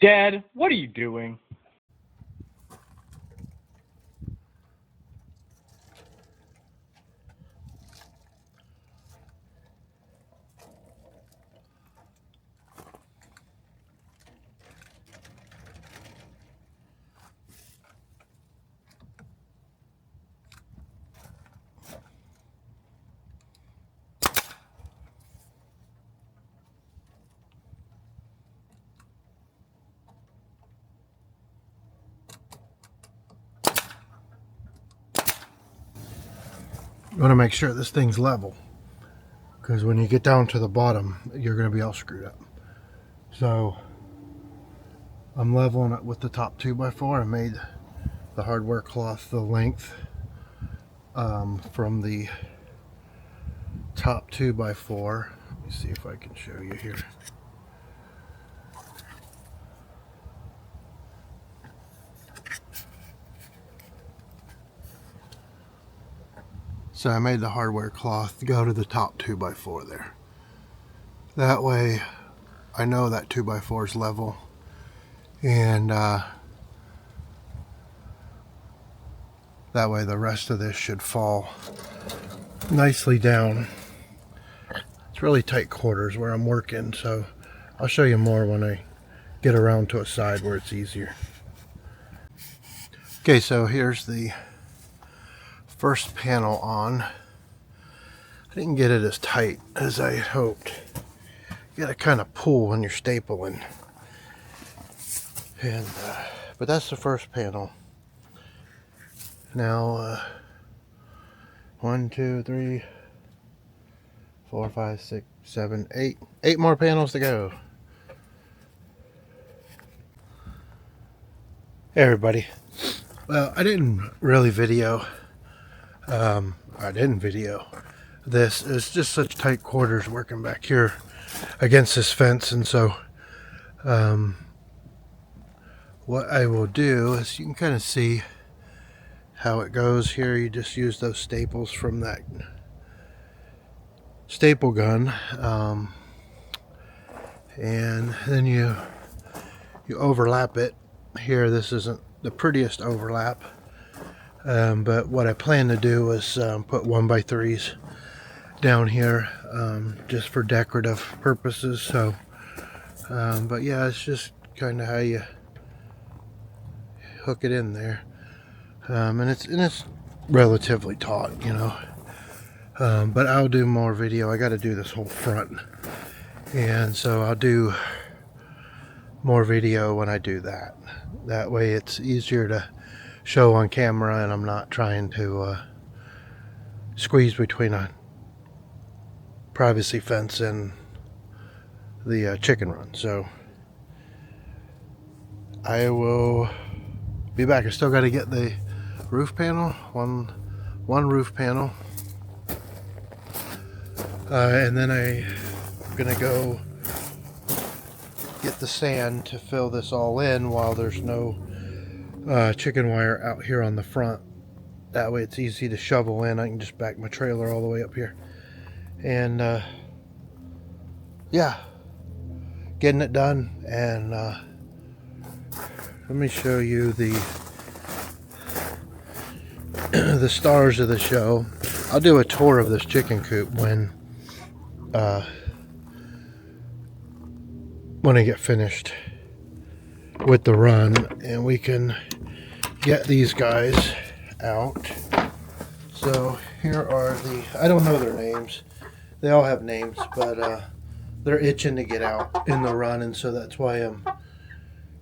Dad, what are you doing? You want to make sure this thing's level, because when you get down to the bottom, you're going to be all screwed up. So I'm leveling it with the top 2x4. I made the hardware cloth the length from the top 2x4. Let me see if I can show you here. So I made the hardware cloth go to the top 2x4 there. That way I know that 2x4 is level, and that way the rest of this should fall nicely down. It's really tight quarters where I'm working, so I'll show you more when I get around to a side where it's easier. Okay, so here's the first panel on. I didn't get it as tight as I had hoped. You gotta kind of pull when you're stapling. And but that's the first panel. Now 1, 2, 3, 4, 5, 6, 7, 8. 8 more panels to go. Hey everybody. Well, I didn't really video. I didn't video this. It's just such tight quarters working back here against this fence, and so what I will do is, you can kind of see how it goes here. You just use those staples from that staple gun, and then you overlap it here. This isn't the prettiest overlap, but what I plan to do is put 1x3s down here, just for decorative purposes. So but yeah, it's just kind of how you hook it in there, and it's relatively taut, you know. But I'll do more video. I got to do this whole front, and so I'll do more video when I do that. That way it's easier to show on camera, and I'm not trying to squeeze between a privacy fence and the chicken run. So I will be back. I still got to get the roof panel, one roof panel, and then I'm gonna go get the sand to fill this all in while there's no chicken wire out here on the front. That way it's easy to shovel in. I can just back my trailer all the way up here, and yeah, getting it done. And let me show you the the stars of the show. I'll do a tour of this chicken coop when I get finished with the run, and we can get these guys out. So here are the, I don't know their names. They all have names, but they're itching to get out in the run, and so that's why I'm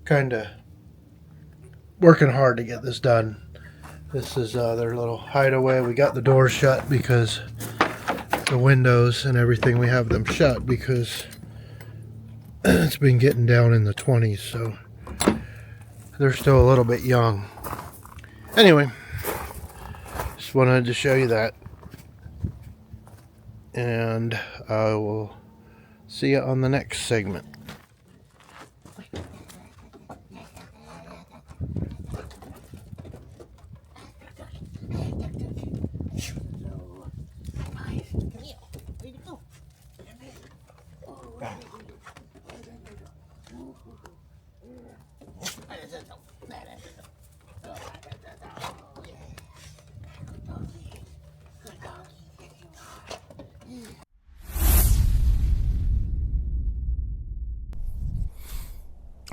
kind of working hard to get this done. This is their little hideaway. We got the doors shut because the windows and everything, we have them shut because it's been getting down in the 20s, so they're still a little bit young. Anyway, just wanted to show you that, and I will see you on the next segment.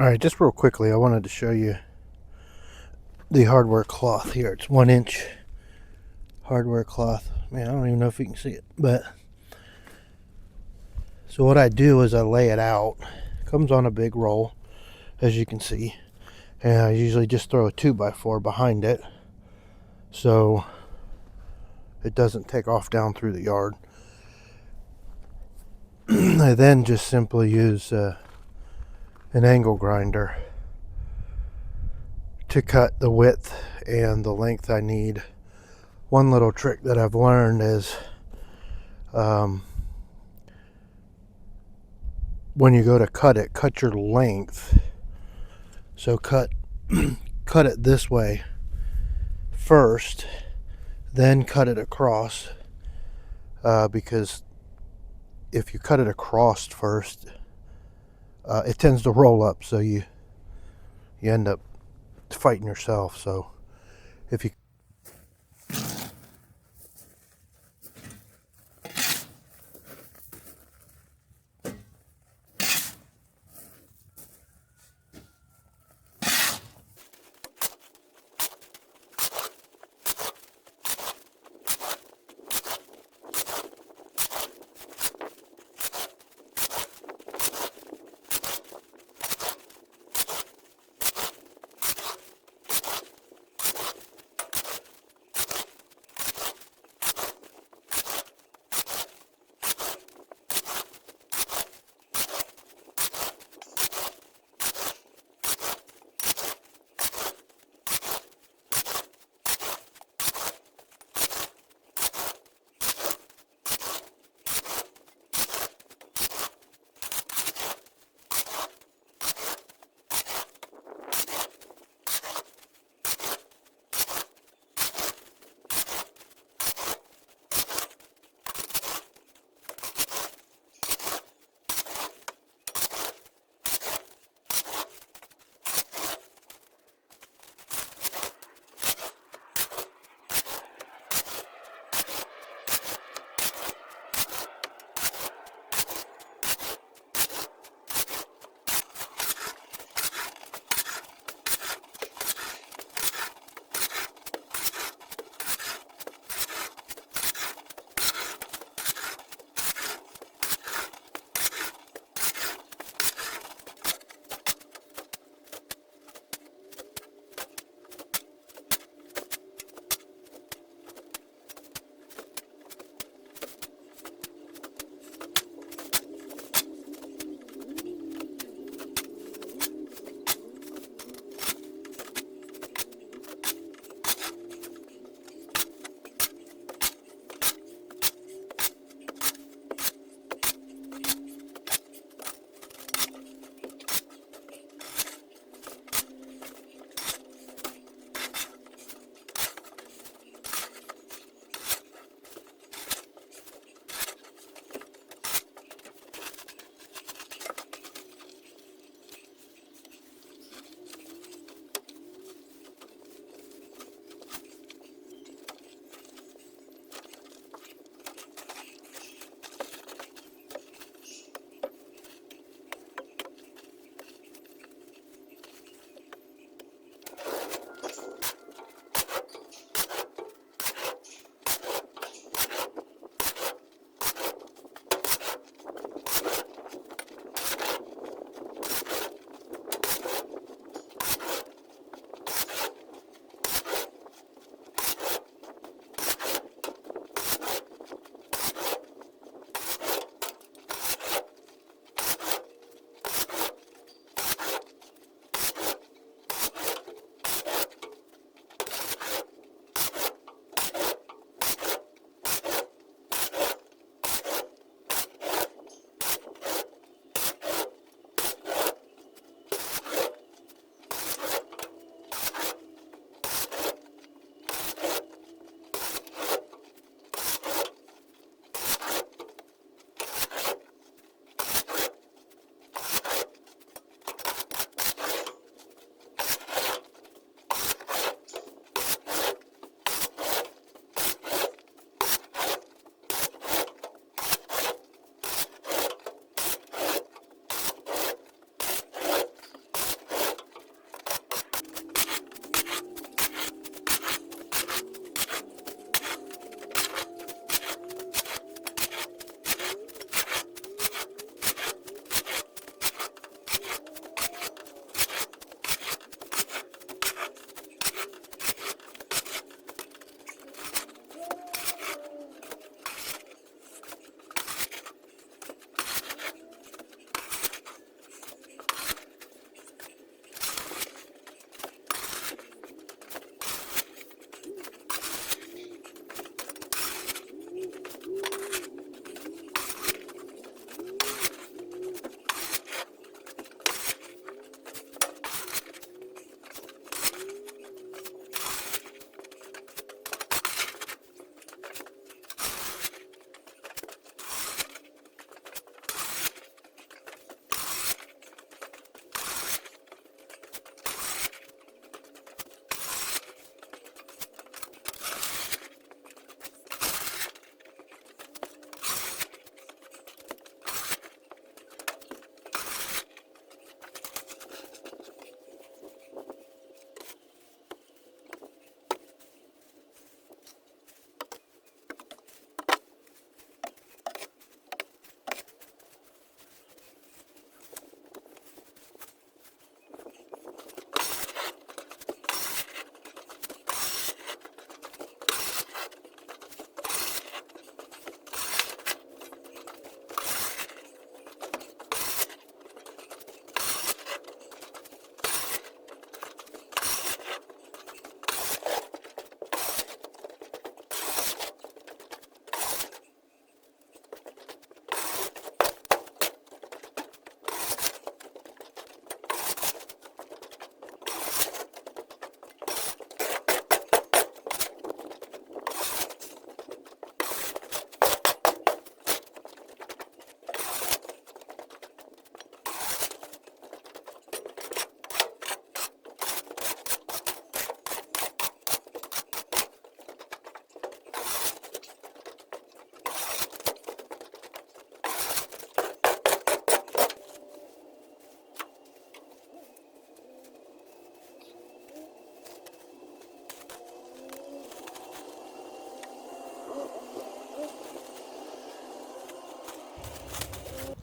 Alright, just real quickly, I wanted to show you the hardware cloth here. It's 1-inch hardware cloth. Man, I don't even know if you can see it, but so what I do is I lay it out. It comes on a big roll, as you can see, and I usually just throw a 2x4 behind it so it doesn't take off down through the yard. I then just simply use an angle grinder to cut the width and the length I need. One little trick that I've learned is when you go to cut it, cut your length. So cut it this way first, then cut it across, because if you cut it across first, it tends to roll up, so you end up fighting yourself. So if you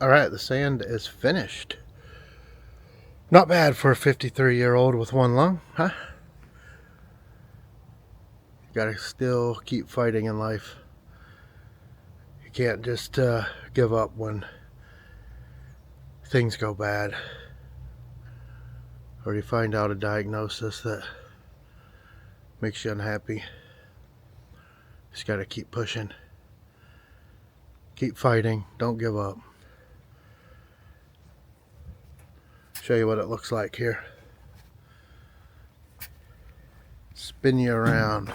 Alright, the sand is finished. Not bad for a 53-year-old with one lung, huh? You gotta still keep fighting in life. You can't just give up when things go bad, or you find out a diagnosis that makes you unhappy. Just gotta keep pushing, keep fighting, don't give up. Show you what it looks like here. Spin you around.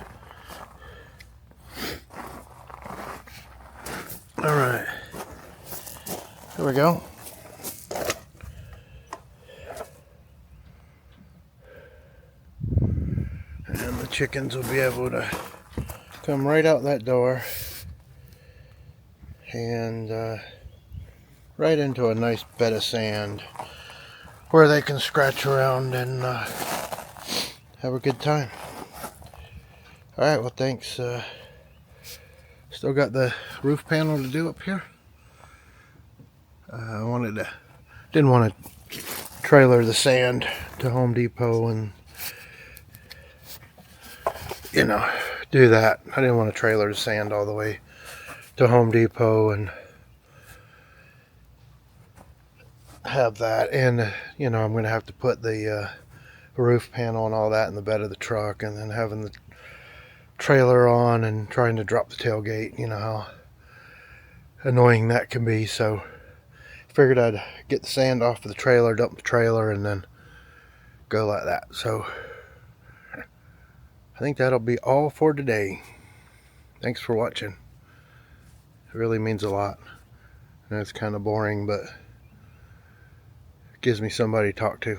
All right, here we go. And the chickens will be able to come right out that door and right into a nice bed of sand where they can scratch around and have a good time. Alright, well thanks. Still got the roof panel to do up here. Didn't want to trailer the sand to Home Depot and, you know, do that. I didn't want to trailer the sand all the way to Home Depot and have that, and you know, I'm going to have to put the roof panel and all that in the bed of the truck, and then having the trailer on and trying to drop the tailgate, you know how annoying that can be. So figured I'd get the sand off of the trailer, dump the trailer, and then go like that. So I think that'll be all for today. Thanks for watching. It really means a lot. I know it's kind of boring, but it gives me somebody to talk to.